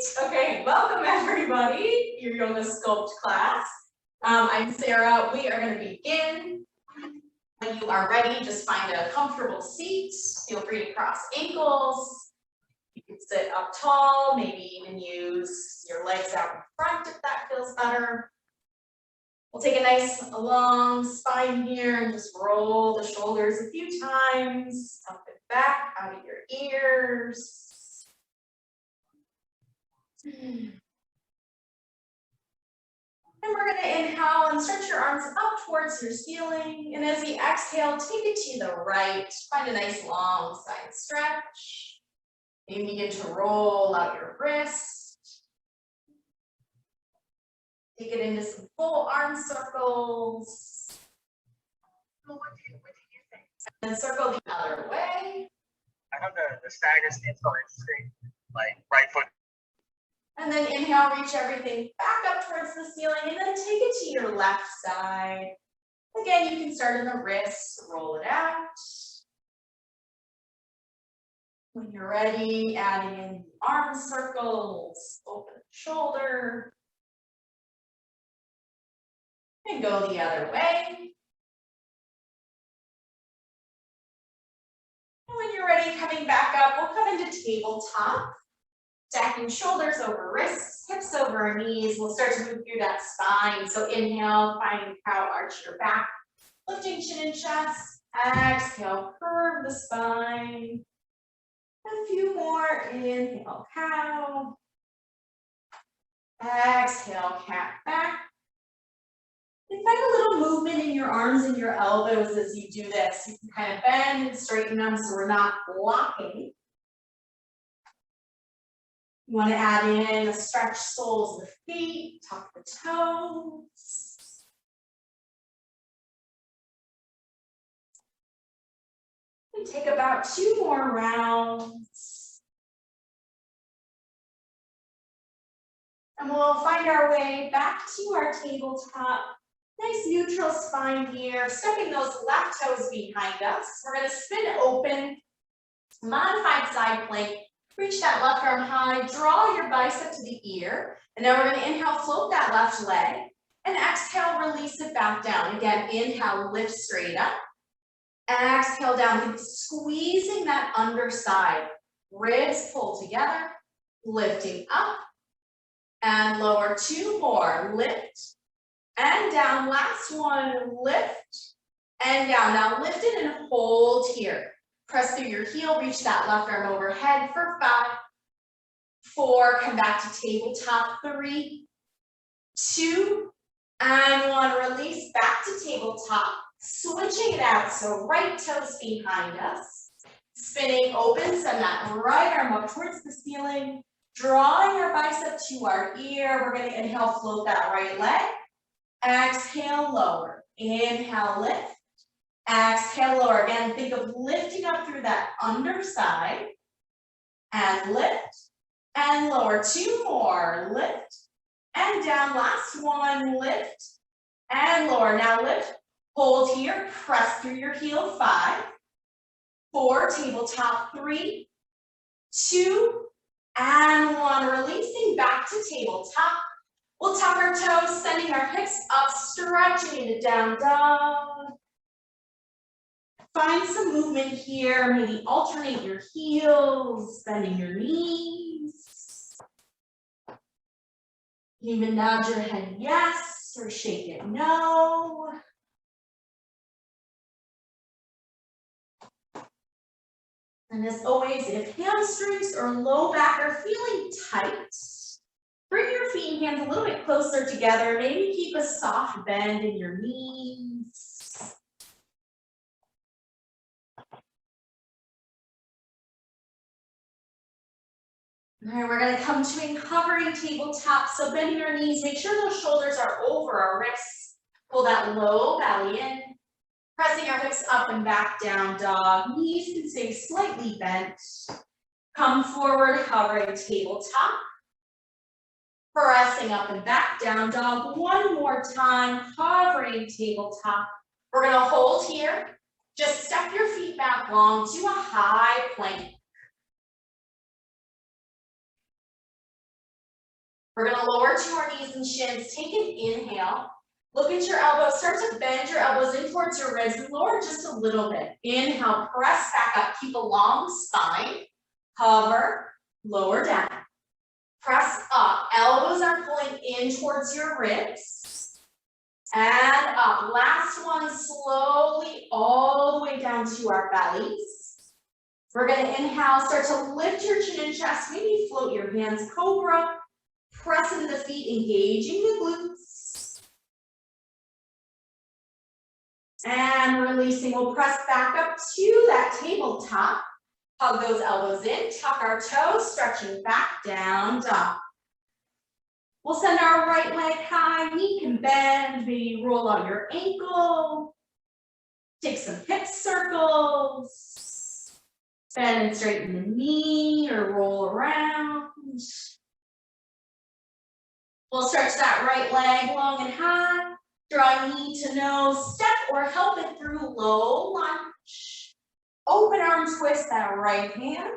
Okay, welcome everybody, your yoga sculpt class. I'm Sarah. We are going to begin. When you are ready, just find a comfortable seat. Feel free to cross ankles. You can sit up tall, maybe even use your legs out in front if that feels better. We'll take a nice long spine here and just roll the shoulders a few times, up and back, out of your ears. And we're going to inhale and stretch your arms up towards your ceiling. And as you exhale, take it to the right. Find a nice long side stretch. And begin to roll out your wrist. Take it into some full arm circles. What do you think? And circle the other way. I have the stagger stance so interesting, like right foot. And then inhale, reach everything back up towards the ceiling, and then take it to your left side. Again, you can start in the wrists, roll it out. When you're ready, adding in arm circles, open the shoulder. And go the other way. And when you're ready, coming back up, we'll come into tabletop. Stacking shoulders over wrists, hips over knees. We'll start to move through that spine. So inhale, find cow, arch your back. Lifting chin and chest. Exhale, curve the spine. A few more. Inhale, cow. Exhale, cat back. And find a little movement in your arms and your elbows as you do this. You can kind of bend and straighten them so we're not blocking. You want to add in the stretch soles of the feet, tuck the toes. And take about 2 more rounds. And we'll find our way back to our tabletop. Nice neutral spine here, stepping those left toes behind us. We're going to spin open, modified side plank. Reach that left arm high, draw your bicep to the ear, and now we're going to inhale, float that left leg, and exhale, release it back down. Again, inhale, lift straight up, exhale down, squeezing that underside, ribs pull together, lifting up, and lower, 2 more, lift, and down, last one, lift, and down. Now lift it and hold here. Press through your heel, reach that left arm overhead for 5, 4, come back to tabletop, 3, 2, and 1. Release back to tabletop, switching it out. So right toes behind us, spinning open, send that right arm up towards the ceiling, drawing our bicep to our ear. We're going to inhale, float that right leg, exhale, lower, inhale, lift. Exhale, lower. Again, think of lifting up through that underside. And lift. And lower. 2 more. Lift. And down. Last one. Lift. And lower. Now lift. Hold here. Press through your heel. 5, 4. Tabletop. 3, 2, and 1. Releasing back to tabletop. We'll tuck our toes, sending our hips up, stretching into down dog. Find some movement here, maybe alternate your heels, bending your knees. Even nod your head yes, or shake it no. And as always, if hamstrings or low back are feeling tight, bring your feet and hands a little bit closer together. Maybe keep a soft bend in your knees. All right, we're going to come to a hovering tabletop. So bending your knees, make sure those shoulders are over our wrists. Pull that low belly in. Pressing our hips up and back, down dog. Knees can stay slightly bent. Come forward, hovering tabletop. Pressing up and back, down dog. One more time, hovering tabletop. We're going to hold here. Just step your feet back long to a high plank. We're gonna lower to our knees and shins, take an inhale. Look at your elbows, start to bend your elbows in towards your ribs and lower just a little bit. Inhale, press back up, keep a long spine. Hover, lower down. Press up, elbows are pulling in towards your ribs. And up, last one, slowly all the way down to our bellies. We're gonna inhale, start to lift your chin and chest, maybe float your hands, cobra. Press into the feet, engaging the glutes. And releasing, we'll press back up to that tabletop. Hug those elbows in, tuck our toes, stretching back down, dog. We'll send our right leg high, knee can bend, maybe roll out your ankle. Take some hip circles. Bend and straighten the knee or roll around. We'll stretch that right leg long and high. Draw knee to nose, step or help it through low lunge. Open arm twist that right hand.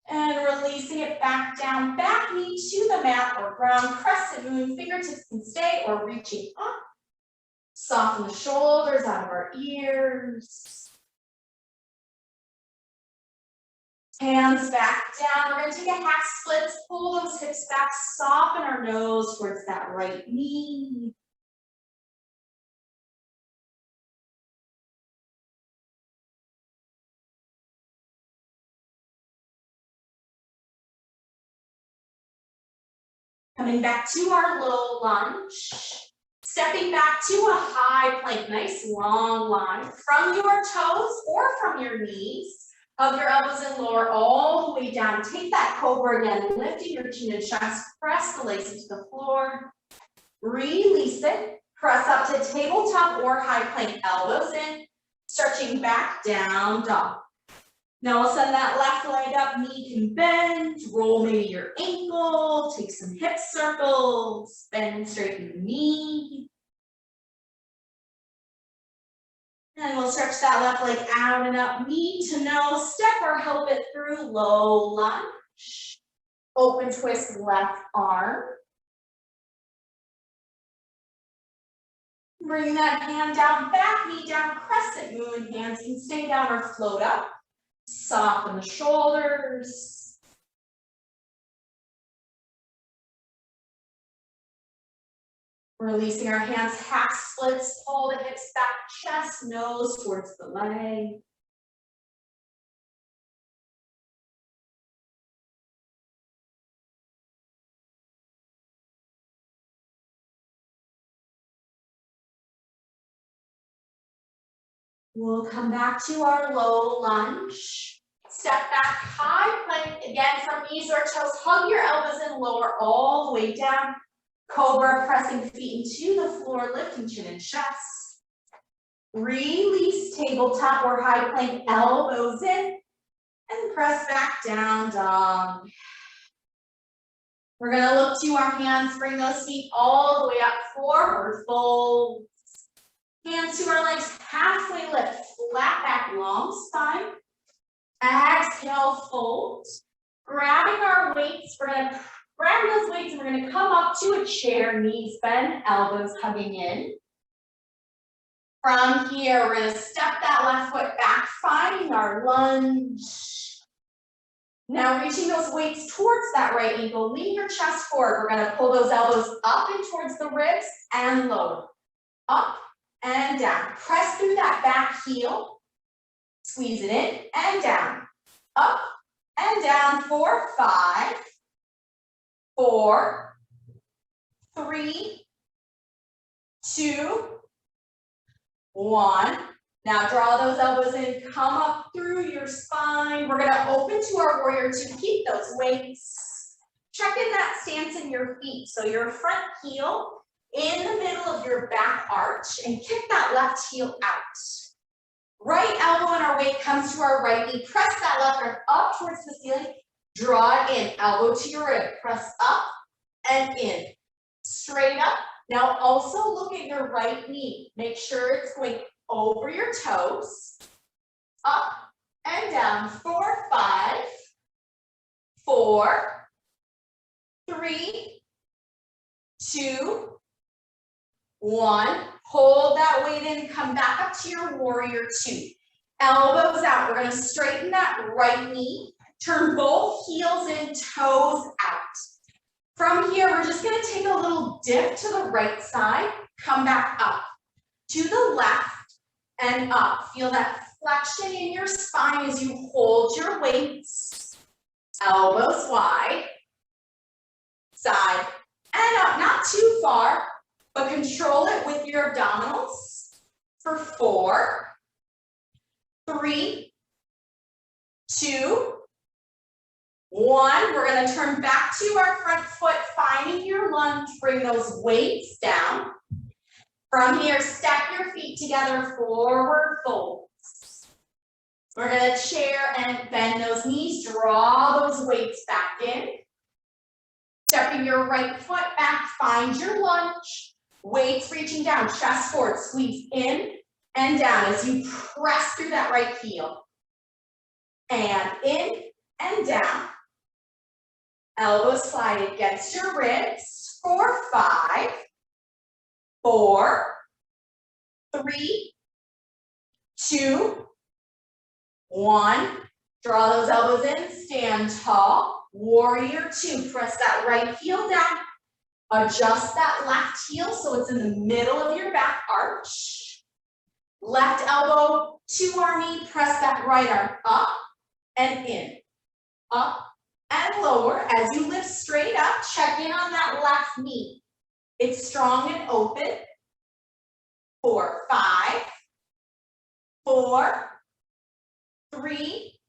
And releasing it back down, back knee to the mat or ground, crescent moon, fingertips can stay or reaching up. Soften the shoulders out of our ears. Hands back down. We're going to take a half splits, pull those hips back, soften our nose towards that right knee. Coming back to our low lunge. Stepping back to a high plank, nice long line from your toes or from your knees. Hug your elbows and lower all the way down. Take that cobra again, lifting your chin and chest. Press the legs into the floor. Release it. Press up to tabletop or high plank, elbows in. Stretching back down, dog. Now we'll send that left leg up, knee can bend. Roll maybe your ankle. Take some hip circles. Bend and straighten the knee. And we'll stretch that left leg out and up, knee to nose, step or help it through low lunge. Open twist left arm. Bring that hand down, back knee down, crescent moon, hands can stay down or float up. Soften the shoulders. Releasing our hands, half splits, pull the hips back, chest, nose towards the leg. We'll come back to our low lunge. Step back, high plank, again from knees or toes. Hug your elbows and lower all the way down. Cobra, pressing feet into the floor, lifting chin and chest. Release, tabletop or high plank, elbows in. And press back down, dog. We're gonna look to our hands, bring those feet all the way up, forward fold. Hands to our legs, halfway lift, flat back, long spine. Exhale, fold. Grabbing our weights, we're gonna grab those weights and we're gonna come up to a chair, knees bend, elbows hugging in. From here, we're gonna step that left foot back, finding our lunge. Now reaching those weights towards that right ankle, lean your chest forward. We're gonna pull those elbows up and towards the ribs and lower. Up and down. Press through that back heel. Squeeze it in and down. Up and down for 5, 4, 3, 2, 1. Now draw those elbows in, come up through your spine. We're gonna open to our warrior two. Keep those weights. Check in that stance in your feet. So your front heel in the middle of your back arch and kick that left heel out. Right elbow and our weight comes to our right knee. Press that left arm up towards the ceiling. Draw it in, elbow to your rib. Press up and in. Straight up. Now also look at your right knee. Make sure it's going over your toes. Up and down for 5, 4, 3, 2, 1. Hold that weight in, come back up to your warrior 2. Elbows out. We're going to straighten that right knee. Turn both heels in, toes out. From here, we're just going to take a little dip to the right side. Come back up. To the left and up. Feel that flexion in your spine as you hold your weights. Elbows wide. Side and up. Not too far, but control it with your abdominals. For 4, 3, 2, 1. We're going to turn back to our front foot, finding your lunge. Bring those weights down. From here, step your feet together, forward folds. We're going to chair and bend those knees. Draw those weights back in. Stepping your right foot back, find your lunge. Weights reaching down, chest forward, squeeze in and down as you press through that right heel. And in and down. Elbows slide against your ribs. For 5, 4, 3, 2, 1. Draw those elbows in, stand tall. Warrior 2, press that right heel down. Adjust that left heel so it's in the middle of your back arch. Left elbow to our knee, press that right arm up and in. Up and lower. As you lift straight up, check in on that left knee. It's strong and open. 4, 5, 4, 3,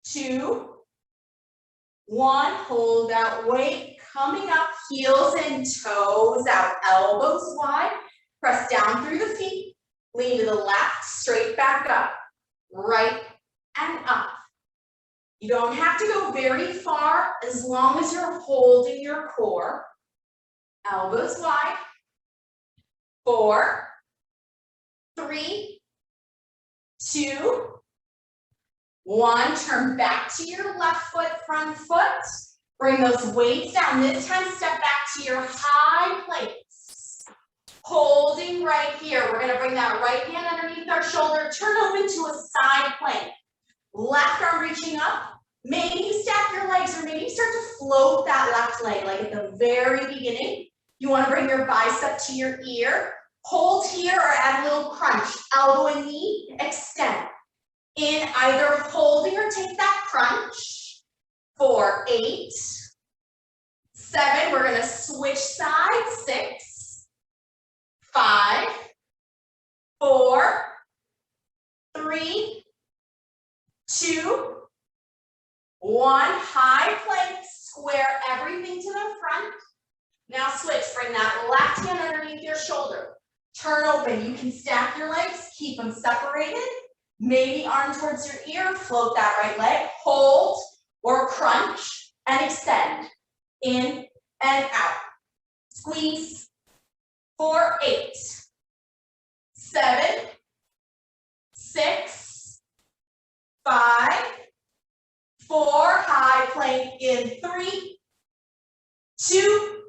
2, 1. Hold that weight. Coming up, heels and toes out, elbows wide. Press down through the feet. Lean to the left, straight back up. Right and up. You don't have to go very far as long as you're holding your core. Elbows wide. 4, 3, 2, 1. Turn back to your left foot, front foot. Bring those weights down. This time, step back to your high planks. Holding right here. We're going to bring that right hand underneath our shoulder. Turn open to a side plank. Left arm reaching up. Maybe you stack your legs or maybe you start to float that left leg like at the very beginning. You want to bring your bicep to your ear. Hold here or add a little crunch. Elbow and knee, extend. In either holding or take that crunch. 4, 8, 7. We're going to switch sides. 6, 5, 4, 3, 2, 1. High plank, square everything to the front. Now switch. Bring that left hand underneath your shoulder. Turn open. You can stack your legs, keep them separated. Maybe arm towards your ear, float that right leg. Hold or crunch and extend. In and out. Squeeze. 4, 8, 7, 6, 5, 4. High plank in 3, 2,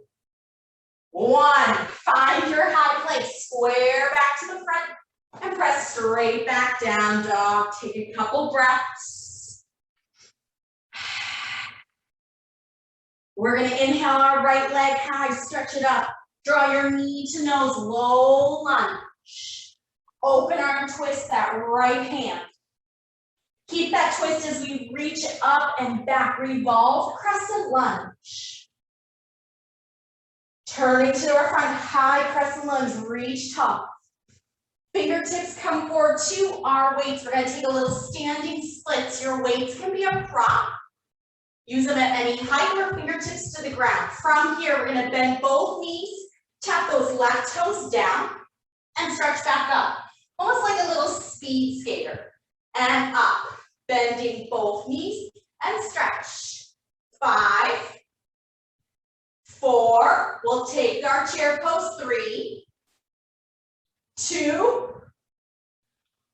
1. Find your high plank. Square back to the front and press straight back down, dog. Take a couple breaths. We're going to inhale our right leg high, stretch it up. Draw your knee to nose, low lunge. Open arm twist that right hand. Keep that twist as we reach up and back. Revolve, crescent lunge. Turning to our front, high crescent lunge, reach top. Fingertips come forward to our weights. We're going to take a little standing splits. Your weights can be a prop. Use them at any height or fingertips to the ground. From here, we're going to bend both knees, tap those left toes down, and stretch back up. Almost like a little speed skater. And up, bending both knees, and stretch. 5, 4, we'll take our chair pose. 3, 2,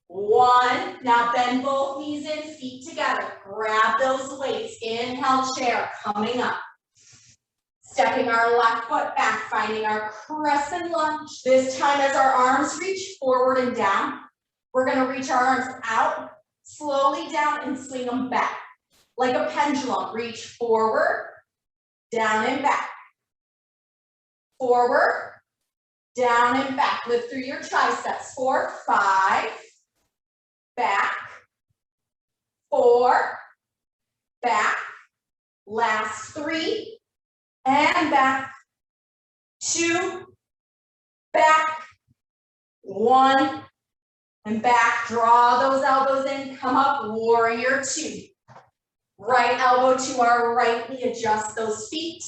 1. Now bend both knees in, feet together. Grab those weights. Inhale, chair, coming up. Stepping our left foot back, finding our crescent lunge. This time as our arms reach forward and down, we're going to reach our arms out, slowly down and swing them back. Like a pendulum, reach forward, down and back. Forward, down and back. Lift through your triceps. 4, 5, back, 4, back, last 3, and back, 2, back, 1, and back. Draw those elbows in, come up, warrior 2. Right elbow to our right knee, adjust those feet.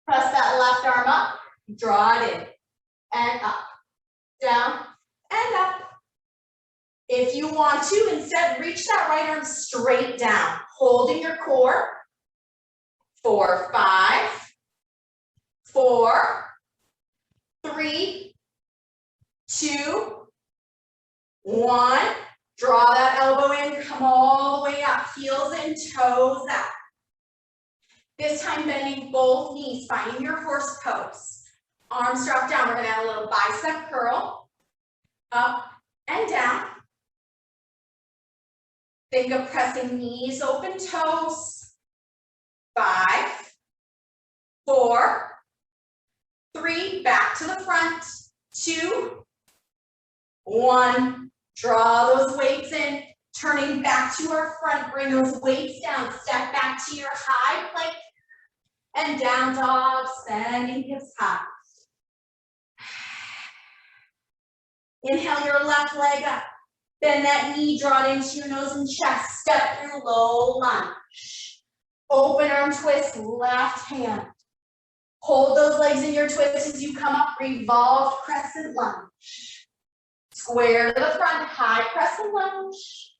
Press that left arm up, draw it in, and up, down, and up. If you want to, instead, reach that right arm straight down, holding your core. 4, 5, 4, 3, 2, 1. Draw that elbow in, come all the way up, heels in, toes out. This time bending both knees, finding your horse pose. Arms drop down, we're gonna add a little bicep curl, up and down. Think of pressing knees, open toes. 5, 4, 3, back to the front, 2, 1. Draw those weights in, turning back to our front, bring those weights down, step back to your high plank, and down dog, sending hips high. Inhale your left leg up, bend that knee, draw it into your nose and chest, step through low lunge. Open arm twist, left hand. Hold those legs in your twist as you come up, revolved crescent lunge. Square to the front, high crescent lunge.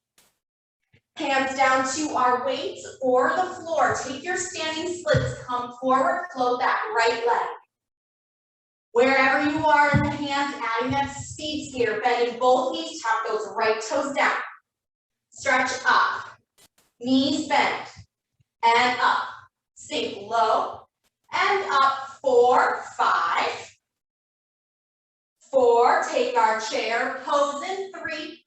Hands down to our weights or the floor. Take your standing splits, come forward, float that right leg. Wherever you are in the hands, adding that speed skater, bending both knees, tap those right toes down. Stretch up, knees bend, and up. Sink low, and up. 4, 5, 4, take our chair pose in 3,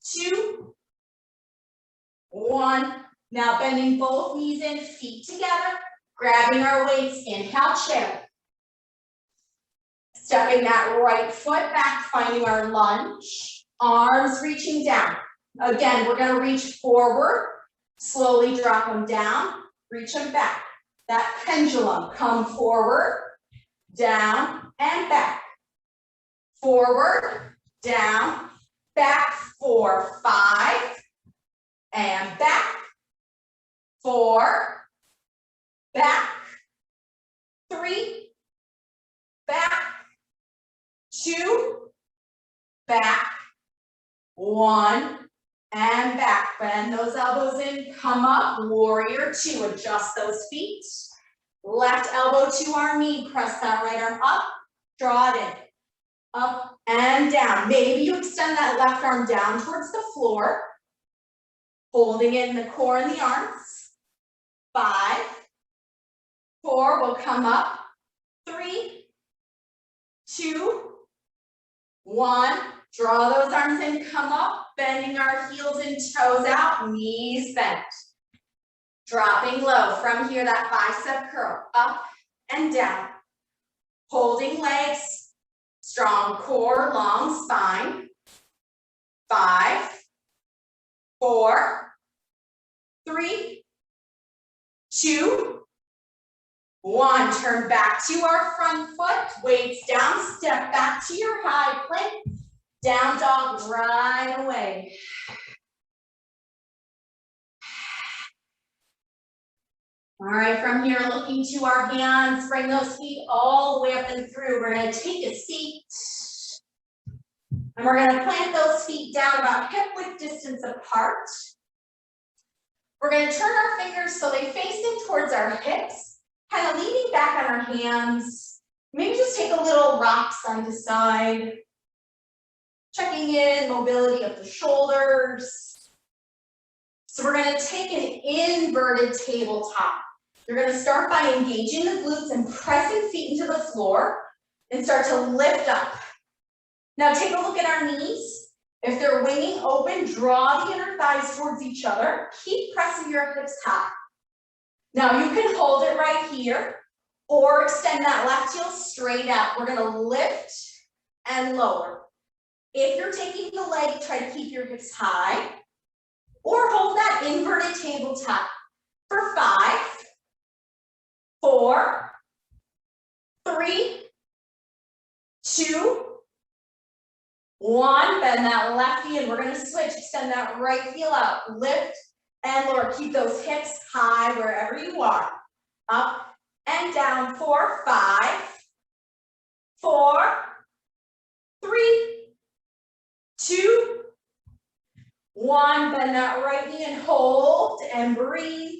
2, 1. Now bending both knees in, feet together, grabbing our weights, inhale chair. Stepping that right foot back, finding our lunge, arms reaching down. Again, we're gonna reach forward, slowly drop them down, reach them back. That pendulum, come forward, down, and back. Forward, down, back. 4, 5, and back. 4, back. 3, back. 2, back. 1, and back. Bend those elbows in, come up, warrior 2. Adjust those feet. Left elbow to our knee, press that right arm up, draw it in. Up and down. Maybe you extend that left arm down towards the floor, holding it in the core and the arms. 5, 4, we'll come up. 3, 2, 1. Draw those arms in, come up, bending our heels and toes out, knees bent. Dropping low from here, that bicep curl, up and down. Holding legs, strong core, long spine. 5, 4, 3, 2, 1. Turn back to our front foot, weights down, step back to your high plank. Down dog right away. All right, from here, looking to our hands, bring those feet all the way up and through. We're gonna take a seat. And we're gonna plant those feet down about hip width distance apart. We're gonna turn our fingers so they face in towards our hips, kind of leaning back on our hands. Maybe just take a little rock side to side. Checking in, mobility of the shoulders. So we're gonna take an inverted tabletop. You're gonna start by engaging the glutes and pressing feet into the floor and start to lift up. Now take a look at our knees. If they're winging open, draw the inner thighs towards each other. Keep pressing your hips high. Now you can hold it right here or extend that left heel straight out. We're gonna lift and lower. If you're taking the leg, try to keep your hips high or hold that inverted tabletop for 5, 4, 3, 2, 1. Bend that left knee and we're gonna switch. Extend that right heel out. Lift and lower. Keep those hips high wherever you are. Up and down for 5, 4, 3, 2, 1. Bend that right knee and hold and breathe.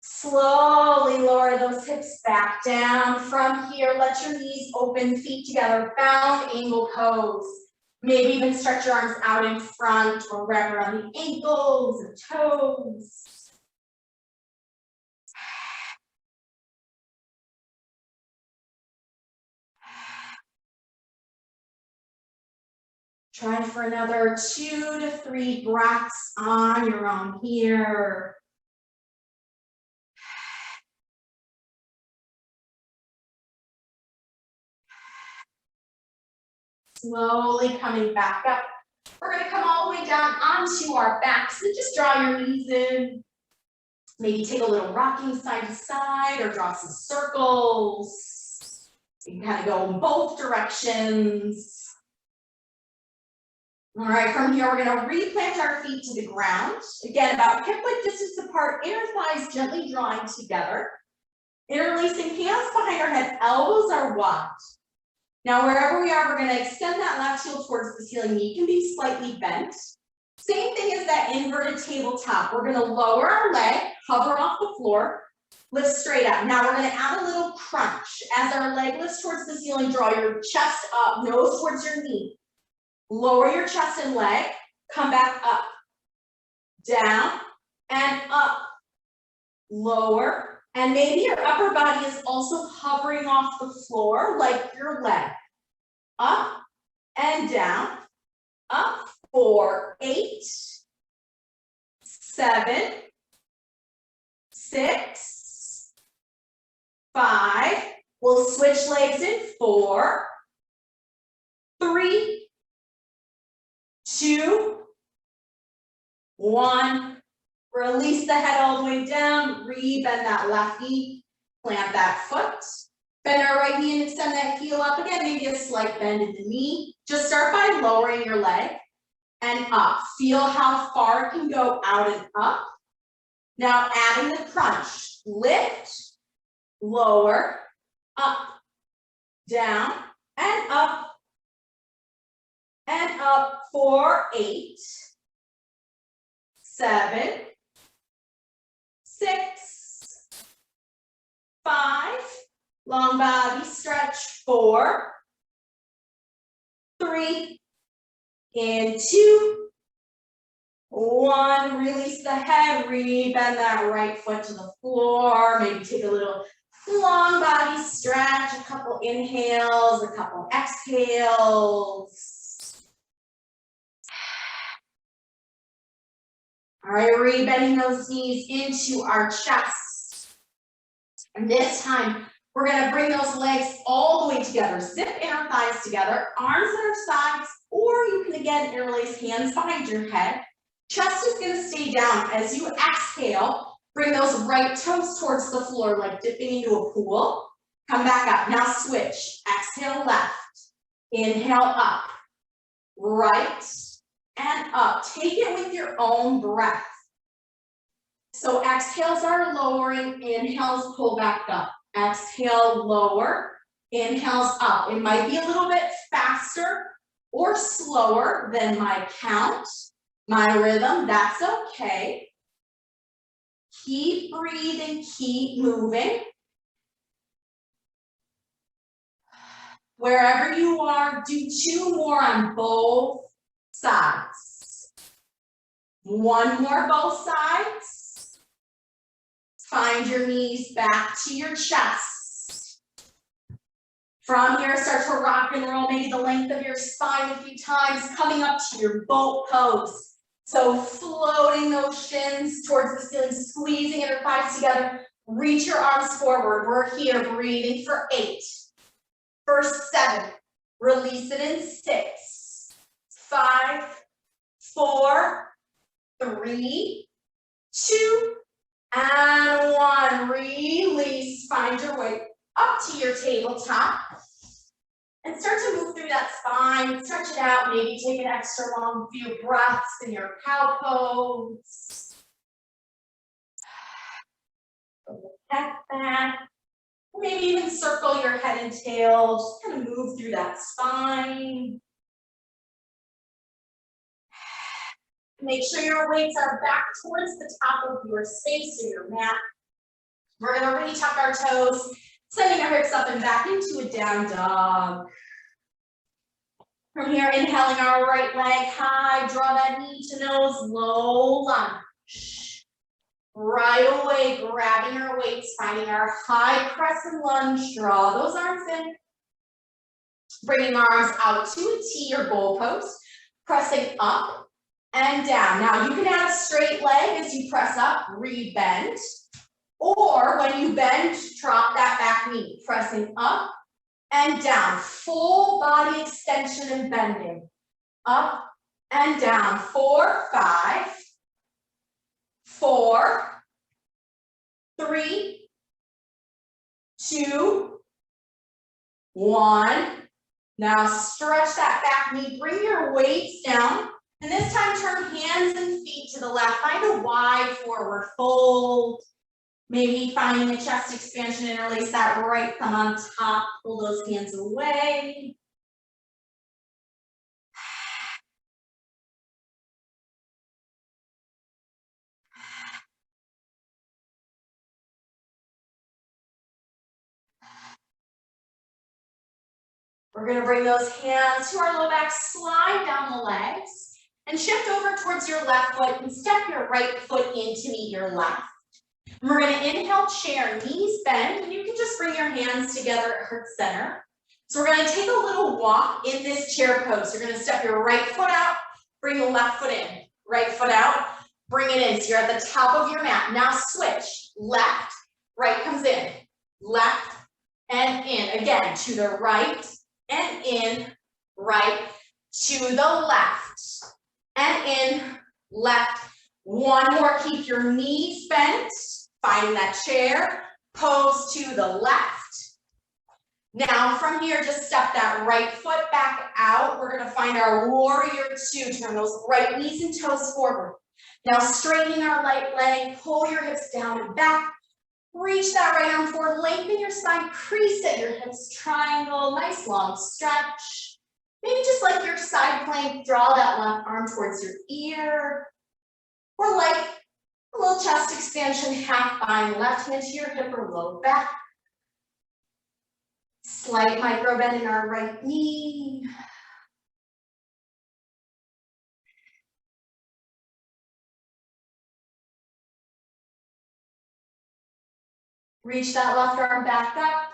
Slowly lower those hips back down. From here, let your knees open, feet together, bound angle pose. Maybe even stretch your arms out in front or wrap around the ankles and toes. Try for another 2 to 3 breaths on your own here. Slowly coming back up. We're going to come all the way down onto our backs and just draw your knees in. Maybe take a little rocking side to side or draw some circles. You can kind of go in both directions. All right, from here, we're going to replant our feet to the ground. Again, about hip-width distance apart, inner thighs gently drawing together. Interlacing hands behind our head, elbows are wide. Now, wherever we are, we're going to extend that left heel towards the ceiling. Knee can be slightly bent. Same thing as that inverted tabletop. We're going to lower our leg, hover off the floor, lift straight up. Now, we're going to add a little crunch. As our leg lifts towards the ceiling, draw your chest up, nose towards your knee. Lower your chest and leg, come back up, down, and up, lower. And maybe your upper body is also hovering off the floor like your leg. Up and down, up for 8, 7, 6, 5. We'll switch legs in 4, 3, 2, 1. Release the head all the way down, re-bend that left knee, plant that foot. Bend our right knee and extend that heel up. Again, maybe a slight bend in the knee. Just start by lowering your leg and up. Feel how far it can go out and up. Now adding the crunch. Lift, lower, up, down, and up for 8, 7, 6, 5, long body stretch, 4, 3, and 2, 1. Release the head, re-bend that right foot to the floor. Maybe take a little long body stretch, a couple inhales, a couple exhales. All right, re-bending those knees into our chest. And this time, we're gonna bring those legs all the way together. Zip inner thighs together, arms at our sides, or you can again interlace hands behind your head. Chest is gonna stay down. As you exhale, bring those right toes towards the floor like dipping into a pool. Come back up, now switch. Exhale left, inhale up, right, and up. Take it with your own breath. So exhales are lowering, inhales pull back up. Exhale, lower, inhales up. It might be a little bit faster or slower than my count, my rhythm, that's okay. Keep breathing, keep moving. Wherever you are, do 2 more on both sides. 1 more both sides. Find your knees back to your chest. From here, start to rock and roll, maybe the length of your spine a few times, coming up to your boat pose. So floating those shins towards the ceiling, squeezing your thighs together. Reach your arms forward. We're here, breathing for 8. For 7. Release it in 6. 5, 4, 3, 2, and 1. Release. Find your way up to your tabletop. And start to move through that spine. Stretch it out. Maybe take an extra long few breaths in your cow pose. Head back. Maybe even circle your head and tail. Just kind of move through that spine. Make sure your weights are back towards the top of your space or your mat. We're going to re-tuck our toes, sending our hips up and back into a down dog. From here, inhaling our right leg high, draw that knee to nose, low lunge. Right away, grabbing our weights, finding our high crescent lunge, draw those arms in. Bringing arms out to a T or goal post, pressing up and down. Now you can add a straight leg as you press up, re-bend. Or when you bend, drop that back knee, pressing up and down. Full body extension and bending. Up and down. 4, 5, 4, 3, 2, 1. Now stretch that back knee, bring your weights down, and this time turn hands and feet to the left. Find a wide forward fold. Maybe finding a chest expansion, interlace that right thumb on top, pull those hands away. We're going to bring those hands to our low back, slide down the legs, and shift over towards your left foot and step your right foot in to meet your left. And we're going to inhale, chair, knees bend, and you can just bring your hands together at heart center. So we're going to take a little walk in this chair pose. You're going to step your right foot out, bring the left foot in, right foot out, bring it in. So you're at the top of your mat. Now switch, left, right comes in, left and in. Again, to the right and in, right, to the left and in, left. One more, keep your knees bent, find that chair, pose to the left. Now from here, just step that right foot back out. We're gonna find our warrior 2, turn those right knees and toes forward. Now straightening our right leg, pull your hips down and back. Reach that right arm forward, lengthen your spine, crease at your hips, triangle, nice long stretch. Maybe just like your side plank, draw that left arm towards your ear. Or like a little chest expansion, half bind, left hand to your hip or low back. Slight micro bend in our right knee. Reach that left arm back up.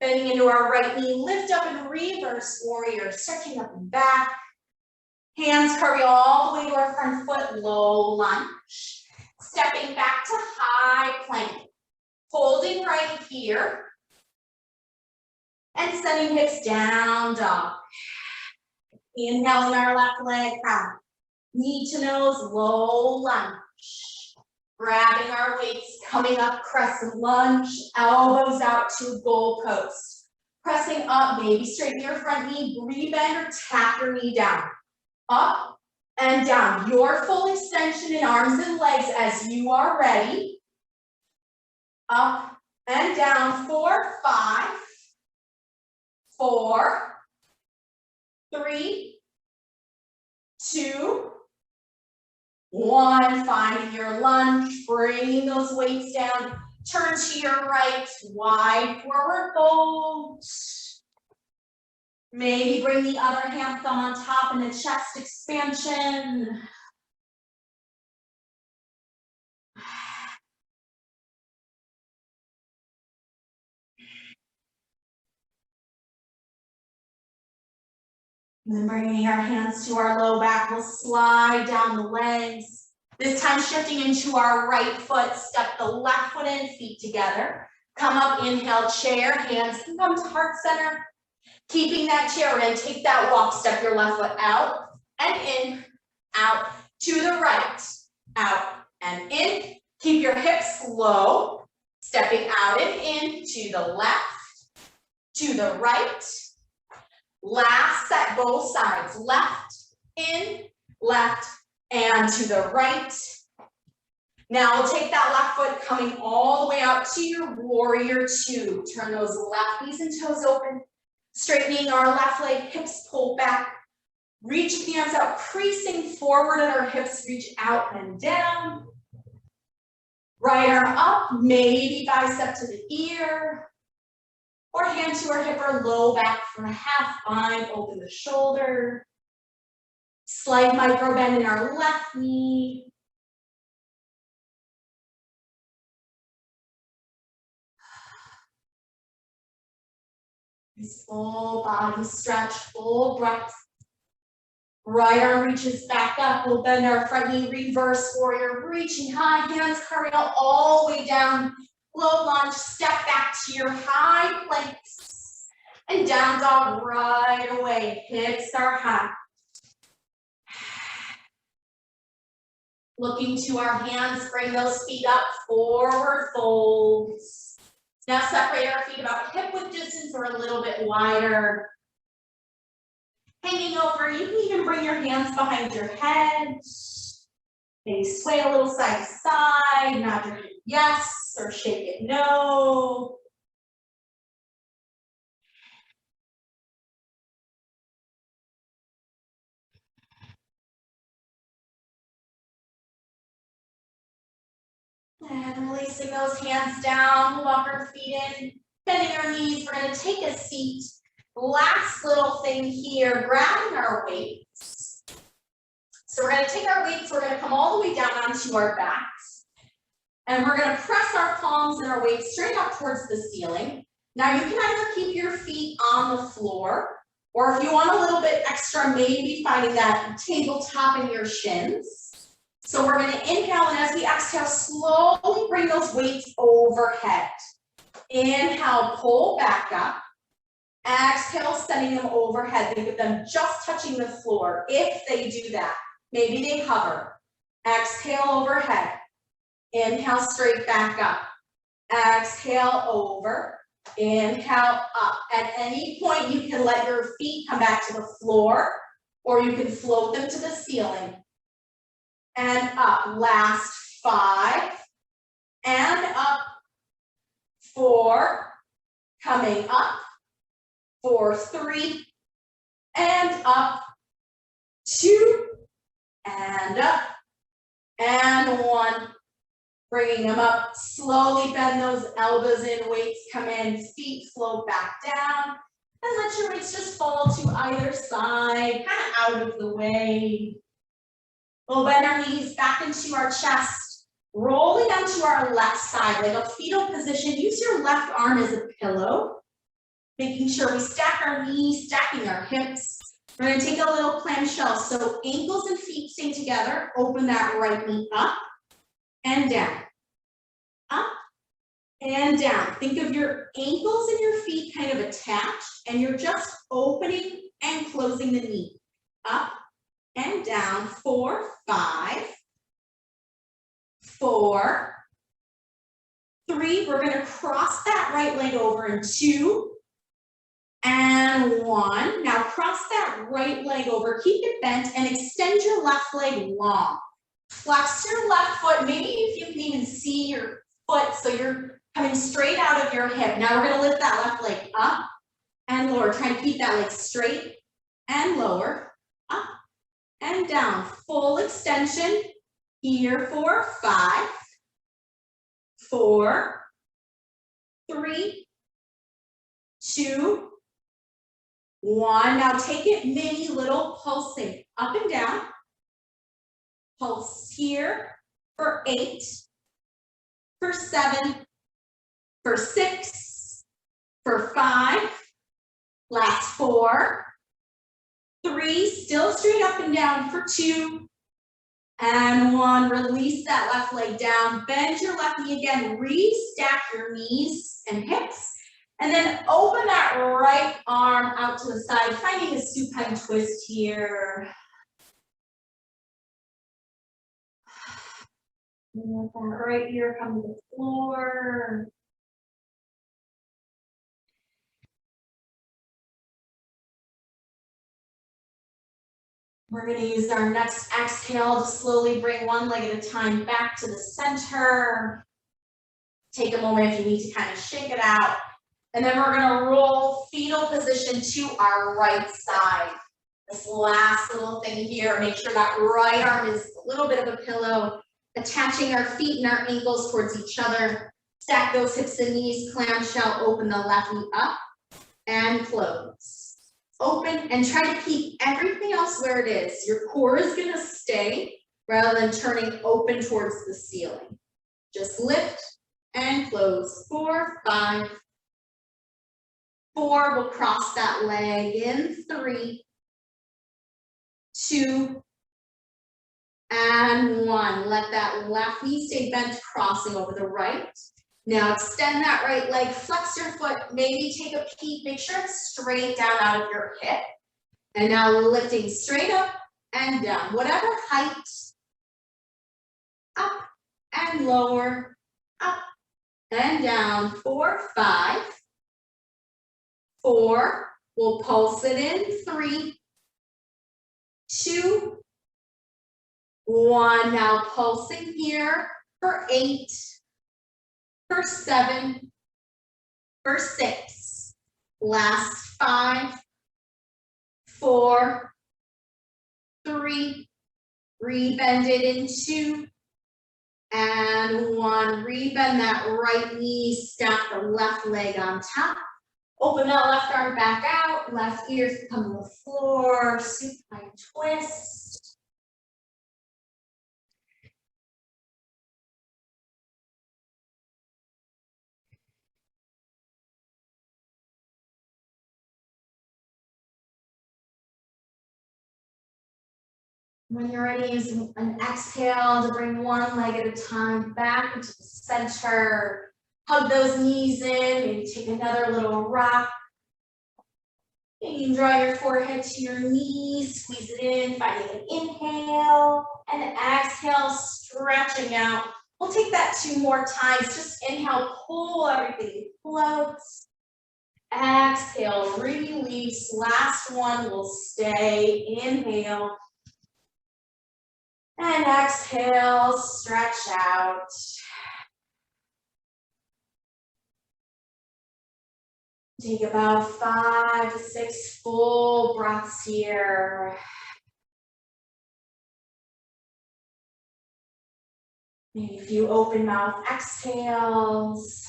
Bending into our right knee, lift up and reverse warrior, stretching up and back. Hands curvy all the way to our front foot, low lunge. Stepping back to high plank. Holding right here. And sending hips down dog. Inhaling our left leg out. Knee to nose, low lunge. Grabbing our weights, coming up, crescent lunge, elbows out to goal post. Pressing up, maybe straighten your front knee, rebend or tap your knee down. Up and down, your full extension in arms and legs as you are ready. Up and down, 4, 5, 4, 3, 2, 1, finding your lunge, bringing those weights down, turn to your right, wide forward fold. Maybe bring the other hand thumb on top in a chest expansion. And then bringing our hands to our low back, we'll slide down the legs. This time shifting into our right foot, step the left foot in, feet together. Come up, inhale, chair, hands can come to heart center. Keeping that chair, we're gonna take that walk, step your left foot out and in, out, to the right, out and in. Keep your hips low, stepping out and in, to the left, to the right. Last set, both sides, left, in, left, and to the right. Now we'll take that left foot coming all the way out to your warrior two. Turn those left knees and toes open, straightening our left leg, hips pull back. Reach the arms out, creasing forward and our hips reach out and down. Right arm up, maybe bicep to the ear. Or hand to our hip or low back for a half bind, open the shoulder. Slight micro bend in our left knee. This full body stretch, full breath. Right arm reaches back up. We'll bend our front knee, reverse warrior, reaching high, hands curling out all the way down. Low lunge, step back to your high planks. And down dog right away. Hips are high. Looking to our hands, bring those feet up, forward folds. Now separate our feet about hip width distance or a little bit wider. Hanging over, you can even bring your hands behind your head. Maybe sway a little side to side, nod your head yes, or shake it no. And releasing those hands down, walk our feet in, bending our knees, we're gonna take a seat. Last little thing here, grabbing our weights. So we're gonna take our weights, we're gonna come all the way down onto our backs. And we're gonna press our palms and our weights straight up towards the ceiling. Now you can either keep your feet on the floor, or if you want a little bit extra, maybe finding that tabletop in your shins. So we're going to inhale, and as we exhale, slowly bring those weights overhead. Inhale, pull back up. Exhale, sending them overhead. Think of them just touching the floor. If they do that, maybe they hover. Exhale, overhead. Inhale, straight back up. Exhale, over. Inhale, up. At any point, you can let your feet come back to the floor, or you can float them to the ceiling. And up, last 5, and up, 4, coming up, 4, 3, and up, 2, and up, and 1, bringing them up, slowly bend those elbows in, weights come in, feet float back down, and let your weights just fall to either side, kind of out of the way. We'll bend our knees back into our chest, rolling onto our left side, like a fetal position. Use your left arm as a pillow, making sure we stack our knees, stacking our hips. We're going to take a little clamshell, so ankles and feet stay together. Open that right knee up and down, up and down. Think of your ankles and your feet kind of attached, and you're just opening and closing the knee, up and down, 4, 5, 4, 3. We're going to cross that right leg over in 2 and 1. Now cross that right leg over, keep it bent, and extend your left leg long. Flex your left foot, maybe if you can even see your foot, so you're coming straight out of your hip. Now we're going to lift that left leg up and lower. Try to keep that leg straight and lower, up and down, full extension here for 5, 4, 3, 2, 1, now take it mini little pulsing up and down. Pulse here for 8, for 7, for 6, for 5, last 4, 3, still straight up and down for 2, and 1, release that left leg down, bend your left knee again, restack your knees and hips, and then open that right arm out to the side, finding a supine twist here. And let that right ear come to the floor. We're going to use our next exhale to slowly bring one leg at a time back to the center. Take a moment if you need to kind of shake it out. And then we're going to roll fetal position to our right side. This last little thing here, make sure that right arm is a little bit of a pillow, attaching our feet and our ankles towards each other. Stack those hips and knees, clamshell, open the left knee up and close. Open and try to keep everything else where it is. Your core is going to stay rather than turning open towards the ceiling. Just lift and close. 4, 5, 4, we'll cross that leg in 3, 2, and 1. Let that left knee stay bent, crossing over the right. Now extend that right leg, flex your foot, maybe take a peek, make sure it's straight down out of your hip. And now lifting straight up and down, whatever height, up and lower, up and down. 4, 5, 4, we'll pulse it in 3, 2, 1, now pulsing here for 8, for 7, for 6, last 5, 4, 3, rebend it in 2, and 1, rebend that right knee, stack the left leg on top, open that left arm back out, left ears come to the floor, supine twist. When you're ready, use an exhale to bring one leg at a time back into the center. Hug those knees in, maybe take another little rock. You can draw your forehead to your knees, squeeze it in, finding an inhale, and an exhale, stretching out. We'll take that 2 more times. Just inhale, pull everything floats. Exhale, release. Last one will stay. Inhale. And exhale, stretch out. Take about 5 to 6 full breaths here. Maybe a few open mouth exhales.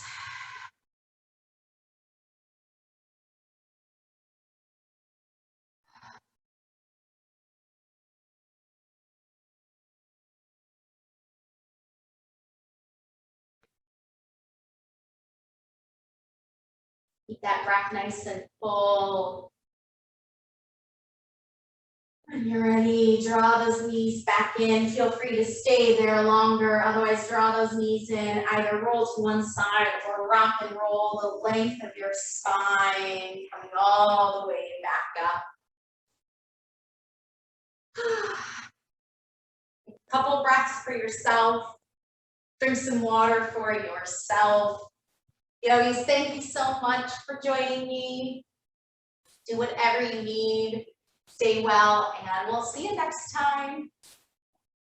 Keep that breath nice and full. When you're ready, draw those knees back in. Feel free to stay there longer. Otherwise, draw those knees in. Either roll to one side or rock and roll the length of your spine, coming all the way back up. A couple breaths for yourself. Drink some water for yourself. Yogis, thank you so much for joining me. Do whatever you need. Stay well, and we'll see you next time.